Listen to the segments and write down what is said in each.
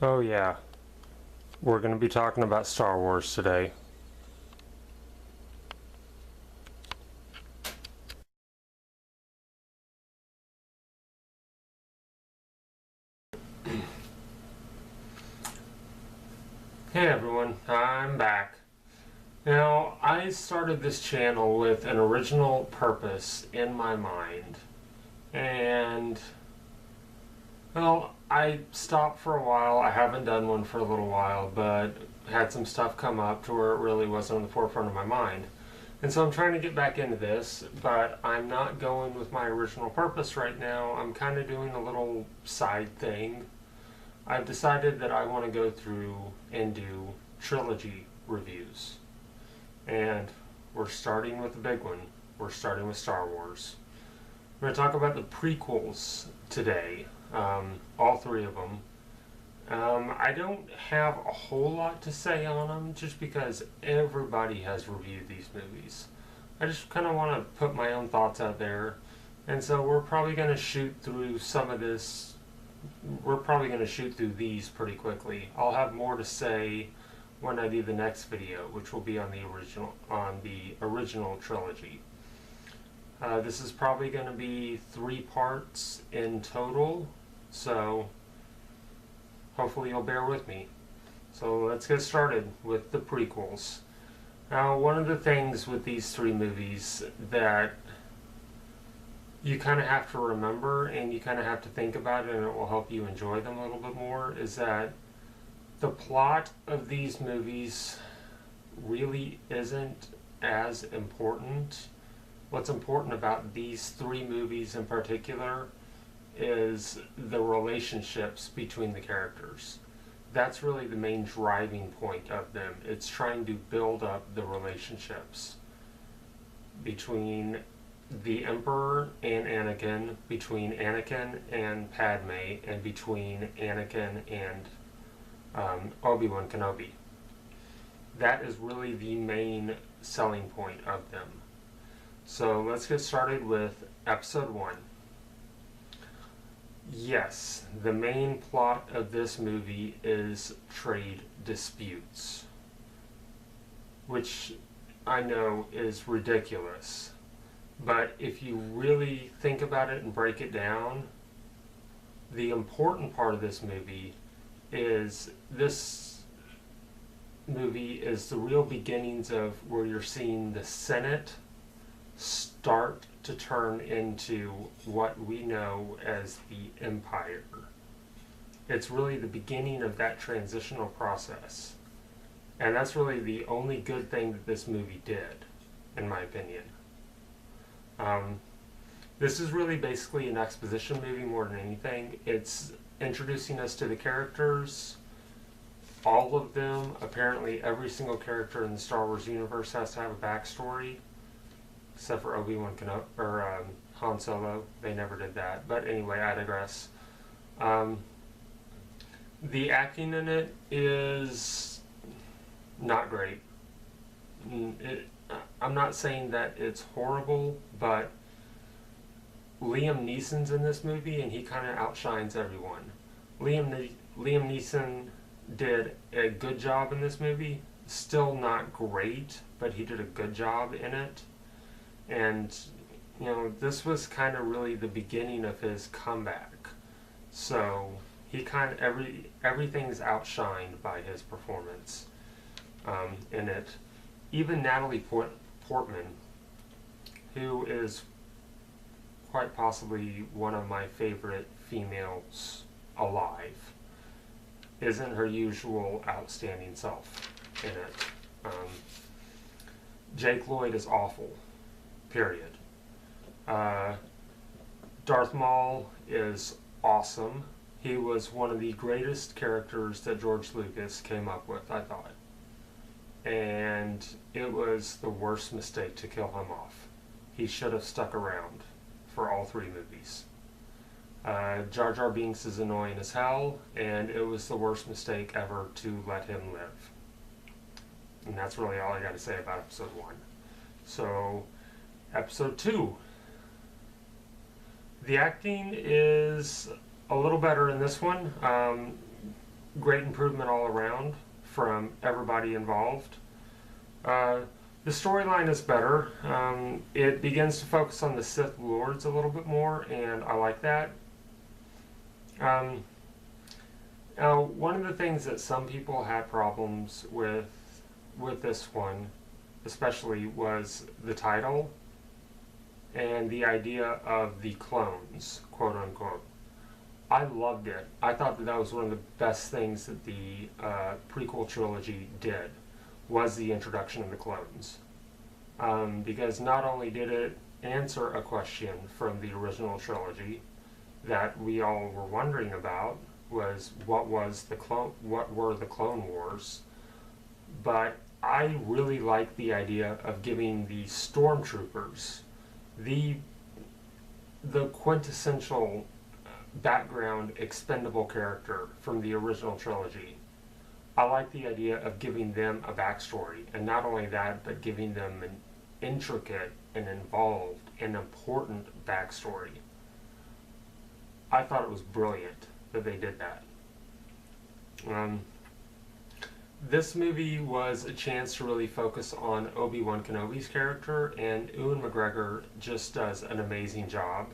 Oh yeah, we're going to be talking about Star Wars today. Hey everyone, I'm back. Now, I started this channel with an original purpose in my mind, and well, I stopped for a while. I haven't done one for a little while, but had some stuff come up to where it really wasn't on the forefront of my mind. And so I'm trying to get back into this, but I'm not going with my original purpose right now. I'm kind of doing a little side thing. I've decided that I want to go through and do trilogy reviews. And we're starting with the big one. We're starting with Star Wars. We're going to talk about the prequels today, all three of them. I don't have a whole lot to say on them just because everybody has reviewed these movies. I just kind of want to put my own thoughts out there. And so we're probably going to shoot through some of this. We're probably going to shoot through these pretty quickly. I'll have more to say when I do the next video, which will be on the original trilogy. This is probably going to be 3 parts in total, so hopefully you'll bear with me. So let's get started with the prequels. Now, one of the things with these 3 movies that you kind of have to remember and you kind of have to think about it, and it will help you enjoy them a little bit more, is that the plot of these movies really isn't as important. What's important about these 3 movies in particular is the relationships between the characters. That's really the main driving point of them. It's trying to build up the relationships between the Emperor and Anakin, between Anakin and Padme, and between Anakin and Obi-Wan Kenobi. That is really the main selling point of them. So let's get started with episode 1. Yes, the main plot of this movie is trade disputes, which I know is ridiculous. But if you really think about it and break it down, the important part of this movie is the real beginnings of where you're seeing the Senate start to turn into what we know as the Empire. It's really the beginning of that transitional process. And that's really the only good thing that this movie did, in my opinion. This is really basically an exposition movie more than anything. It's introducing us to the characters. All of them, apparently every single character in the Star Wars universe has to have a backstory, except for Obi-Wan Kenobi or Han Solo. They never did that. But anyway, I digress. The acting in it is not great. I'm not saying that it's horrible, but Liam Neeson's in this movie, and he kind of outshines everyone. Liam Neeson did a good job in this movie. Still not great, but he did a good job in it. And, you know, this was kind of really the beginning of his comeback. So he kind of, everything's outshined by his performance in it. Even Natalie Portman, who is quite possibly one of my favorite females alive, isn't her usual outstanding self in it. Jake Lloyd is awful, period. Darth Maul is awesome. He was one of the greatest characters that George Lucas came up with, I thought. And it was the worst mistake to kill him off. He should have stuck around for all 3 movies. Jar Jar Binks is annoying as hell, and it was the worst mistake ever to let him live. And that's really all I got to say about episode 1. So, episode 2. The acting is a little better in this one. great improvement all around from everybody involved. Uh, the storyline is better. It begins to focus on the Sith Lords a little bit more, and I like that. Um, Now, one of the things that some people had problems with this one, especially, was the title and the idea of the clones, quote unquote. I loved it. I thought that that was one of the best things that the prequel trilogy did, was the introduction of the clones. Because not only did it answer a question from the original trilogy that we all were wondering about, was what were the Clone Wars, but I really like the idea of giving the stormtroopers the quintessential background expendable character from the original trilogy. I like the idea of giving them a backstory, and not only that, but giving them an intricate and involved and important backstory. I thought it was brilliant that they did that. This movie was a chance to really focus on Obi-Wan Kenobi's character, and Ewan McGregor just does an amazing job.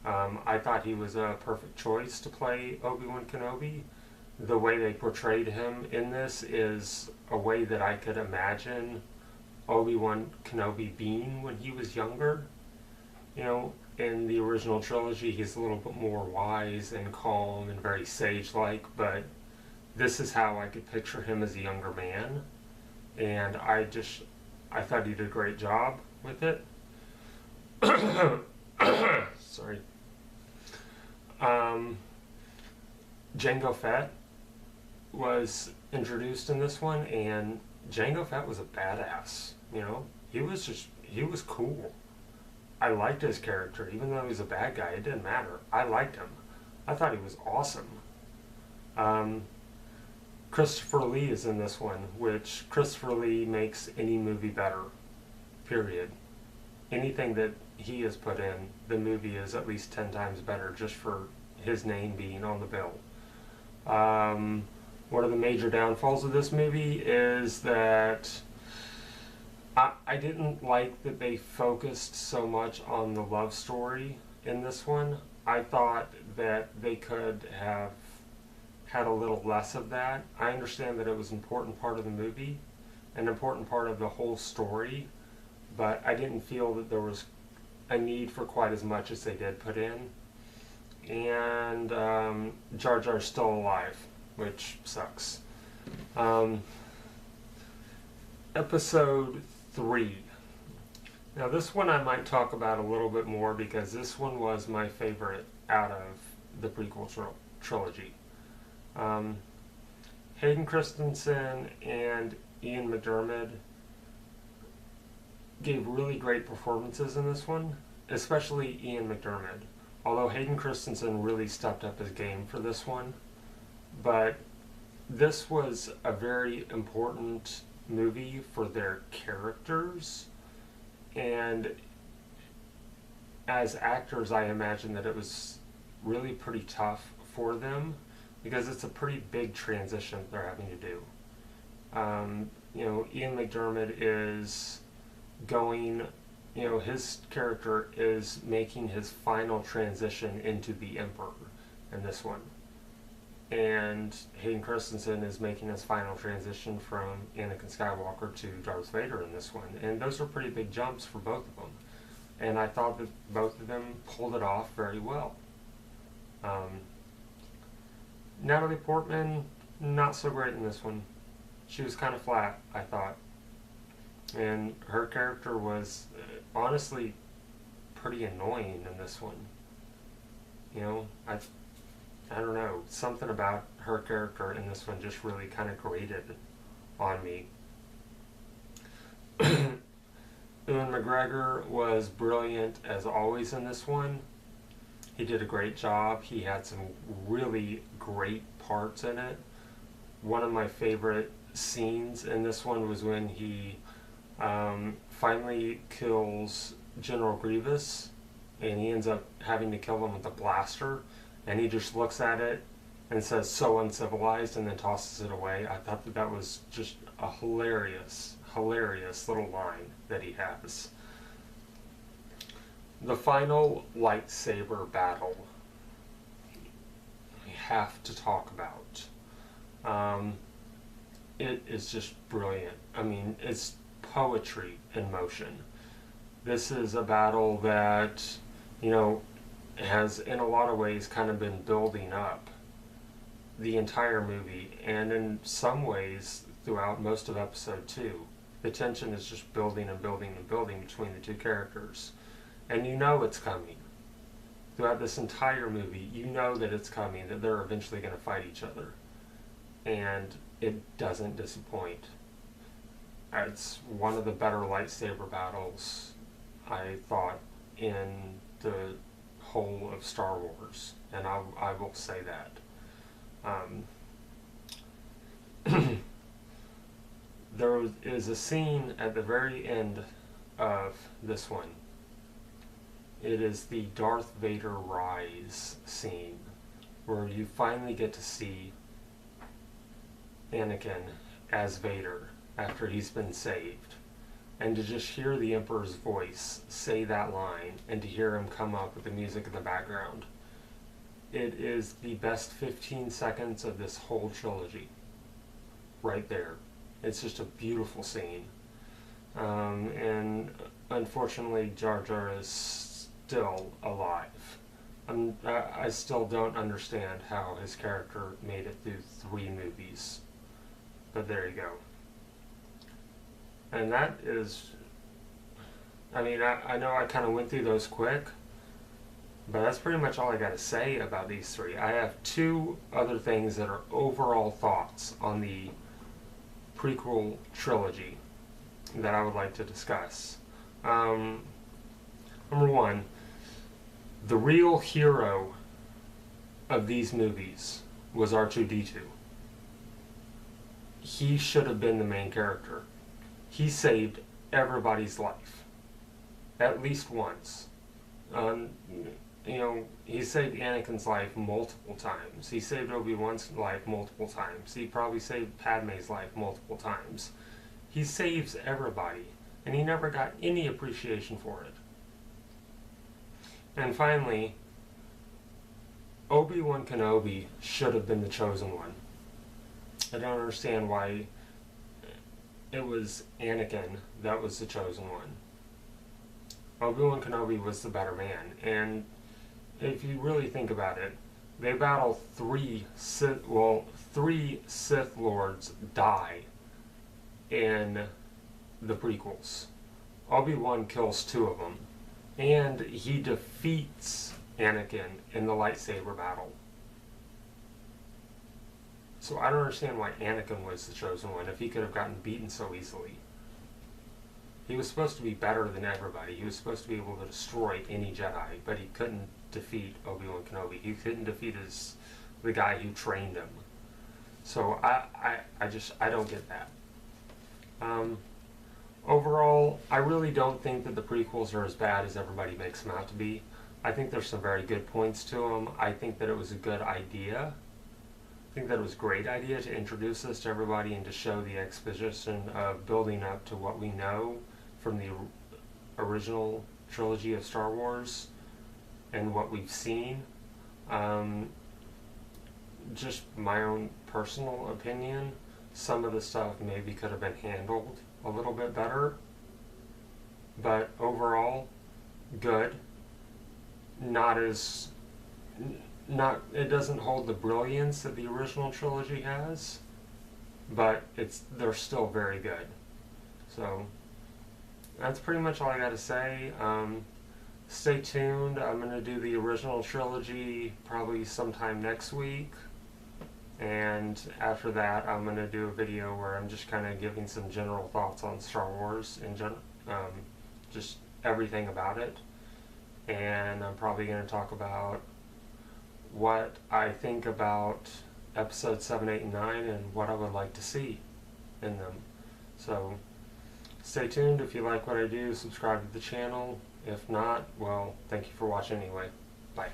I thought he was a perfect choice to play Obi-Wan Kenobi. The way they portrayed him in this is a way that I could imagine Obi-Wan Kenobi being when he was younger. You know, in the original trilogy, he's a little bit more wise and calm and very sage-like, but this is how I could picture him as a younger man, and I thought he did a great job with it. Sorry. Jango Fett was introduced in this one, and Jango Fett was a badass. You know, he was cool. I liked his character, even though he was a bad guy. It didn't matter. I liked him. I thought he was awesome. Christopher Lee is in this one, which Christopher Lee makes any movie better. Period. Anything that he has put in, the movie is at least 10 times better just for his name being on the bill. One of the major downfalls of this movie is that I didn't like that they focused so much on the love story in this one. I thought that they could have had a little less of that. I understand that it was an important part of the movie, an important part of the whole story, but I didn't feel that there was a need for quite as much as they did put in. And Jar Jar's still alive, which sucks. Episode 3. Now this one I might talk about a little bit more because this one was my favorite out of the prequel trilogy. Hayden Christensen and Ian McDiarmid gave really great performances in this one, especially Ian McDiarmid. Although Hayden Christensen really stepped up his game for this one. But this was a very important movie for their characters, and as actors I imagine that it was really pretty tough for them because it's a pretty big transition they're having to do. Ian McDiarmid is going, his character is making his final transition into the Emperor in this one. And Hayden Christensen is making his final transition from Anakin Skywalker to Darth Vader in this one. And those are pretty big jumps for both of them. And I thought that both of them pulled it off very well. Natalie Portman, not so great in this one. She was kind of flat, I thought. And her character was honestly pretty annoying in this one. I don't know, something about her character in this one just really kind of grated on me. Ewan McGregor was brilliant as always in this one. He did a great job. He had some really great parts in it. One of my favorite scenes in this one was when he finally kills General Grievous, and he ends up having to kill him with a blaster, and he just looks at it and says "so uncivilized" and then tosses it away. I thought that that was just a hilarious little line that he has. The final lightsaber battle we have to talk about. It is just brilliant. I mean, it's poetry in motion. This is a battle that, you know, has in a lot of ways kind of been building up the entire movie, and in some ways throughout most of episode 2. The tension is just building and building and building between the two characters. And you know it's coming. Throughout this entire movie, you know that it's coming, that they're eventually going to fight each other. And it doesn't disappoint. It's one of the better lightsaber battles, I thought, in the whole of Star Wars. And I will say that. There is a scene at the very end of this one. It is the Darth Vader rise scene, where you finally get to see Anakin as Vader after he's been saved. And to just hear the Emperor's voice say that line, and to hear him come up with the music in the background, it is the best 15 seconds of this whole trilogy. Right there. It's just a beautiful scene. And unfortunately, Jar Jar is still alive. I still don't understand how his character made it through 3 movies. But there you go. And that is... I mean, I know I kind of went through those quick, but that's pretty much all I got to say about these 3. I have 2 other things that are overall thoughts on the prequel trilogy that I would like to discuss. Number 1, the real hero of these movies was R2-D2. He should have been the main character. He saved everybody's life. At least once. You know, he saved Anakin's life multiple times. He saved Obi-Wan's life multiple times. He probably saved Padme's life multiple times. He saves everybody, and he never got any appreciation for it. And finally, Obi-Wan Kenobi should have been the chosen one. I don't understand why it was Anakin that was the chosen one. Obi-Wan Kenobi was the better man, and if you really think about it, they battle 3 Sith Lords die in the prequels. Obi-Wan kills 2 of them, and he defeats Anakin in the lightsaber battle. So I don't understand why Anakin was the chosen one if he could have gotten beaten so easily. He was supposed to be better than everybody. He was supposed to be able to destroy any Jedi, but he couldn't defeat Obi-Wan Kenobi. He couldn't defeat the guy who trained him. So I don't get that. Overall, I really don't think that the prequels are as bad as everybody makes them out to be. I think there's some very good points to them. I think that it was a good idea. I think that it was a great idea to introduce this to everybody and to show the exposition of building up to what we know from the original trilogy of Star Wars and what we've seen. Just my own personal opinion, some of the stuff maybe could have been handled a little bit better, but overall, good. It doesn't hold the brilliance that the original trilogy has, but they're still very good. So that's pretty much all I got to say. Stay tuned. I'm going to do the original trilogy probably sometime next week, and after that I'm going to do a video where I'm just kind of giving some general thoughts on Star Wars and just everything about it. And I'm probably going to talk about what I think about episodes 7, 8, and 9 and what I would like to see in them. So stay tuned. If you like what I do, subscribe to the channel. If not, well, thank you for watching anyway. Bye.